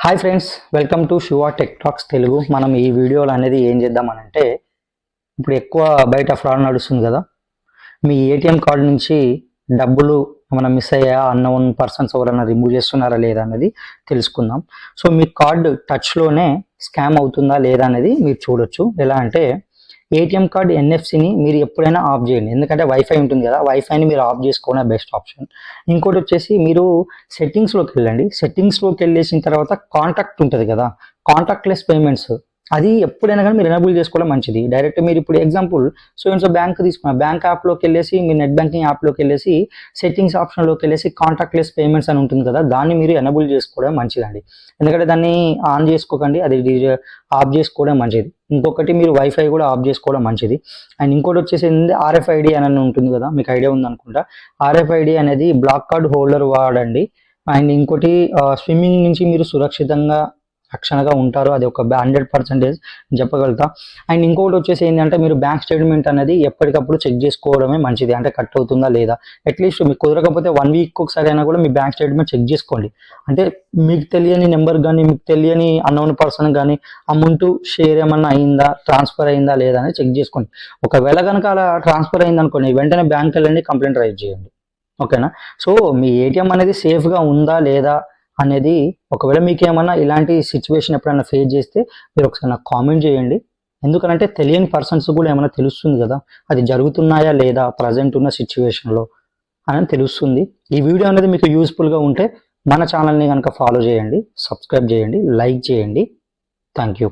Hi friends, welcome to Shiva tech talks Telugu. మనం ఈ వీడియోలో అనేది ఏం చేద్దామనంటే, ఇప్పుడు ఎక్కువ బయట ఫ్రాడ్ నడుస్తుంది కదా. మీ ఏటీఎం కార్డు నుంచి డబ్బులు ఏమైనా మిస్ అయ్యా, అన్నోన్ పర్సన్స్ ఎవరైనా రిమూవ్ చేస్తున్నారా లేదా అనేది తెలుసుకుందాం. సో మీ కార్డు టచ్లోనే స్కామ్ అవుతుందా లేదా అనేది మీరు చూడొచ్చు. ఎలా అంటే, ఏటీఎం కార్డు ఎన్ఎఫ్సిని మీరు ఎప్పుడైనా ఆఫ్ చేయండి, ఎందుకంటే వైఫై ఉంటుంది కదా, వైఫైని మీరు ఆఫ్ చేసుకోవడం బెస్ట్ ఆప్షన్. ఇంకోటి వచ్చేసి మీరు సెట్టింగ్స్లోకి వెళ్ళండి. సెట్టింగ్స్లోకి వెళ్ళేసిన తర్వాత కాంటాక్ట్ ఉంటుంది కదా, కాంటాక్ట్లెస్ పేమెంట్స్, అది ఎప్పుడైనా కానీ మీరు ఎనేబుల్ చేసుకోవడం మంచిది. డైరెక్ట్ మీరు ఇప్పుడు ఎగ్జాంపుల్ బ్యాంక్ తీసుకున్న బ్యాంక్ యాప్లోకి వెళ్ళేసి, మీ నెట్ బ్యాంకింగ్ యాప్లోకి వెళ్ళేసి సెట్టింగ్స్ ఆప్షన్లోకి వెళ్ళేసి కాంటాక్ట్లెస్ పేమెంట్స్ అని ఉంటుంది కదా, దాన్ని మీరు ఎనేబుల్ చేసుకోవడం మంచిదండి. ఎందుకంటే దాన్ని ఆన్ చేసుకోకండి, అది ఆఫ్ చేసుకోవడం మంచిది. ఇంకొకటి మీరు వైఫై కూడా ఆఫ్ చేసుకోవడం మంచిది. అండ్ ఇంకోటి వచ్చేసి ఏంటంటే ఆర్ఎఫ్ఐడి అని ఉంటుంది కదా, మీకు ఐడియా ఉందనుకుంటా. ఆర్ఎఫ్ఐడి అనేది బ్లాక్ కార్డ్ హోల్డర్ వాడండి. అండ్ ఇంకోటి స్విమ్మింగ్ నుంచి మీరు సురక్షితంగా రక్షణగా ఉంటారు, అది ఒక 100% చెప్పగలుగుతా. అండ్ ఇంకోటి వచ్చేసి ఏంటంటే, మీరు బ్యాంక్ స్టేట్మెంట్ అనేది ఎప్పటికప్పుడు చెక్ చేసుకోవడమే మంచిది, అంటే కట్ అవుతుందా లేదా. అట్లీస్ట్ మీకు కుదరకపోతే 1 వీక్ ఒకసారి అయినా కూడా మీ బ్యాంక్ స్టేట్మెంట్ చెక్ చేసుకోండి. అంటే మీకు తెలియని నెంబర్ కానీ, మీకు తెలియని అన్నోన్ పర్సన్ కానీ అమౌంట్ షేర్ ఏమన్నా అయిందా, ట్రాన్స్ఫర్ అయిందా లేదా అని చెక్ చేసుకోండి. ఒకవేళ కనుక అలా ట్రాన్స్ఫర్ అయింది అనుకోండి, వెంటనే బ్యాంక్ వెళ్ళండి, కంప్లైంట్ రైజ్ చేయండి. ఓకేనా. సో మీ ఏటీఎం అనేది సేఫ్గా ఉందా లేదా అనేది, ఒకవేళ మీకు ఏమన్నా ఇలాంటి సిచ్యువేషన్ ఎప్పుడైనా ఫేస్ చేస్తే మీరు ఒకసారి నాకు కామెంట్ చేయండి. ఎందుకంటే తెలియని పర్సన్స్ కూడా ఏమైనా తెలుస్తుంది కదా, అది జరుగుతున్నాయా లేదా ప్రజెంట్ ఉన్న సిచ్యువేషన్లో అని తెలుస్తుంది. ఈ వీడియో అనేది మీకు యూస్ఫుల్గా ఉంటే మన ఛానల్ని కనుక ఫాలో చేయండి, సబ్స్క్రైబ్ చేయండి, లైక్ చేయండి. Thank you.